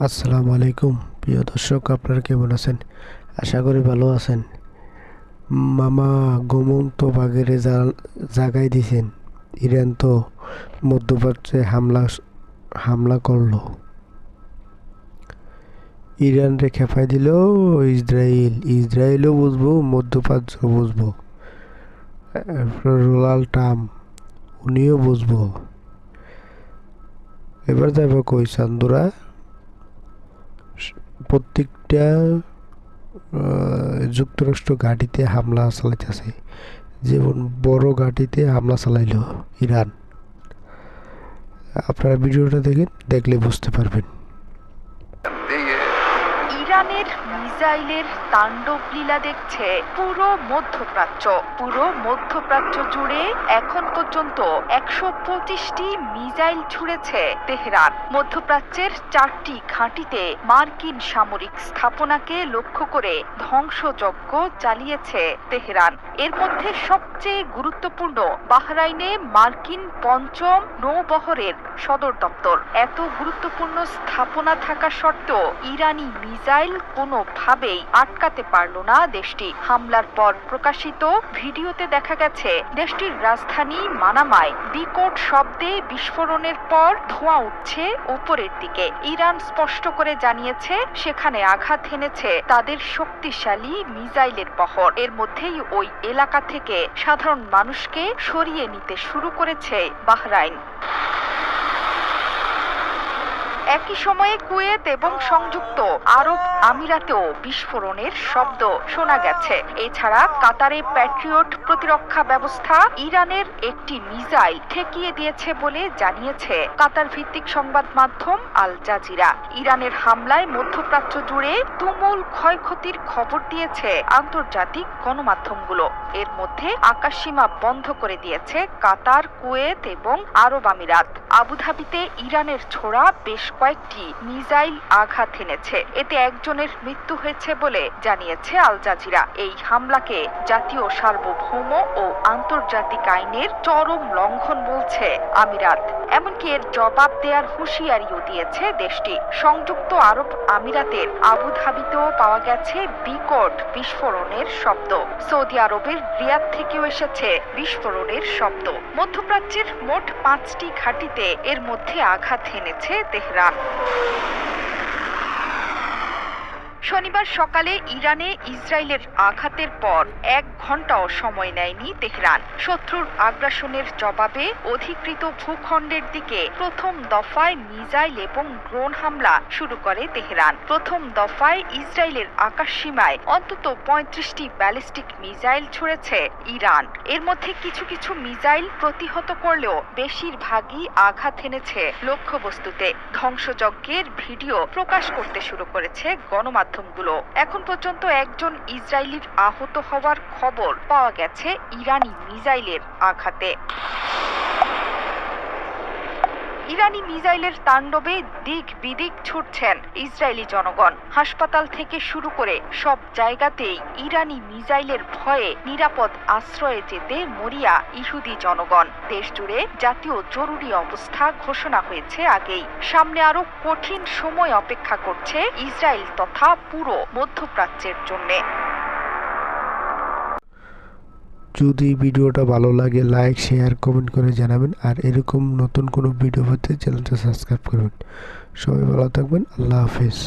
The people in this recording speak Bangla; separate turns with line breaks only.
আসসালামু আলাইকুম প্রিয় দর্শক, আপনারা কেমন আছেন? আশা করি ভালো আছেন। মামা ঘুমন্ত বাগেরে জাগাই দিছেন। ইরান তো মধ্যপ্রাচ্যে হামলা করলো। ইরান রে খেপাই দিল ইসরায়েলও বুঝবো, মধ্যপ্রাচ্য বুঝবো। ডোনাল্ড ট্রাম্প উনিও বুঝবো। এবার যাবো কই চান্দুরা? প্রত্যেকটা যুক্তরাষ্ট্র ঘাঁটিতে হামলা চালাইতেছে। যেমন বড় ঘাঁটিতে হামলা চালাইলো ইরান। আপনারা ভিডিওটা দেখলে বুঝতে পারবেন।
ইরানের মিসাইলের তাণ্ডব লীলা দেখছে পুরো মধ্যপ্রাচ্য জুড়ে এখন পর্যন্ত ১২৫টি মিসাইল ছুড়েছে তেহরান। মধ্যপ্রাচ্যের ৪টি ঘাঁটিতে মার্কিন সামরিক স্থাপনাকে লক্ষ্য করে ধ্বংসযজ্ঞ চালিয়েছে তেহরান। এর মধ্যে সবচেয়ে গুরুত্বপূর্ণ বাহরাইনে মার্কিন ৫ম নৌবহরের সদর দপ্তর। এত গুরুত্বপূর্ণ স্থাপনা থাকা সত্ত্বেও ইরানি মিসাইল কোনোভাবেই আটকাতে পারল না দেশটি। হামলার পর প্রকাশিত ভিডিওতে দেখা গেছে দেশটির রাজধানী মানামায় বিকট শব্দে বিস্ফোরণের পর ধোঁয়া উঠছে উপরের দিকে। ইরান স্পষ্ট করে জানিয়েছে সেখানে আঘাত হেনেছে তাদের শক্তিশালী মিসাইলের বহর। এর মধ্যেই ওই এলাকা থেকে সাধারণ মানুষকে সরিয়ে নিতে শুরু করেছে বাহরাইন। একই সময়ে কুয়েত এবং সংযুক্ত আরব আমিরাতেও বিস্ফোরণের শব্দ শোনা গেছে। এছাড়া কাতারে প্যাট্রিয়ট প্রতিরক্ষা ব্যবস্থা ইরানের একটি মিসাইল ঠেকিয়ে দিয়েছে বলে জানিয়েছে কাতার ভিত্তিক সংবাদ মাধ্যম আল জাজিরা। ইরানের হামলায় মধ্যপ্রাচ্য জুড়ে তুমুল ক্ষয়ক্ষতির খবর দিয়েছে আন্তর্জাতিক গণমাধ্যমগুলো। এর মধ্যে আকাশসীমা বন্ধ করে দিয়েছে কাতার, কুয়েত এবং আরব আমিরাত। আবুধাবিতে ইরানের ছোড়া বেশ কয়েকটি মিসাইল আঘাত এনেছে। এতে একজনের মৃত্যু হয়েছে বলে জানিয়েছে আল জাজিরা। এই হামলাকে জাতীয় সার্বভৌম ও আন্তর্জাতিক আইনের চরম লঙ্ঘন বলছে আমিরাত। এমনকি এর জবাব দেওয়ার হুঁশিয়ারিও দিয়েছে দেশটি। সংযুক্ত আরব আমিরাতের আবুধাবিতেও পাওয়া গেছে বিকট বিস্ফোরণের শব্দ। সৌদি আরবের রিয়াদ থেকেও এসেছে বিস্ফোরণের শব্দ। মধ্যপ্রাচ্যের মোট 5টি ঘাঁটিতে এর মধ্যে আঘাত হেনেছে তেহরান। শনিবার সকালে ইরানে ইসরায়েলের আঘাতের পর 1 ঘন্টাও সময় নেয়নি তেহরান। শত্রুর আগ্রাসনের জবাবে অধিকৃত ভূখণ্ডের দিকে প্রথম দফায় মিসাইল এবং ড্রোন হামলা শুরু করে তেহরান। প্রথম দফায় ইসরায়েলের আকাশসীমায় অন্তত 35টি ব্যালিস্টিক মিসাইল ছুড়েছে ইরান। এর মধ্যে কিছু কিছু মিসাইল প্রতিহত করলেও বেশিরভাগই আঘাত হেনেছে লক্ষ্যবস্তুতে। ধ্বংসযজ্ঞের ভিডিও প্রকাশ করতে শুরু করেছে গণমাধ্যম। এখন পর্যন্ত একজন ইসরায়েলির আহত হওয়ার খবর পাওয়া গেছে ইরানি মিসাইলের আঘাতে। ইরানি মিসাইলের তাণ্ডবে দিক বিদিক ছুটছেন ইসরায়েলি জনগণ। হাসপাতাল থেকে শুরু করে সব জায়গাতেই ইরানি মিসাইলের ভয়ে নিরাপদ আশ্রয়ে যেতে মরিয়া ইহুদি জনগণ। দেশ জুড়ে জাতীয় জরুরি অবস্থা ঘোষণা হয়েছে আগেই। সামনে আরো কঠিন সময় অপেক্ষা করছে ইসরায়েল তথা পুরো মধ্যপ্রাচ্যের জন্য।
যদি ভিডিওটা ভালো লাগে লাইক, শেয়ার, কমেন্ট করে জানাবেন। আর এরকম নতুন কোনো ভিডিও পেতে চ্যানেলটা সাবস্ক্রাইব করবেন। সবাই ভালো থাকবেন। আল্লাহ হাফেজ।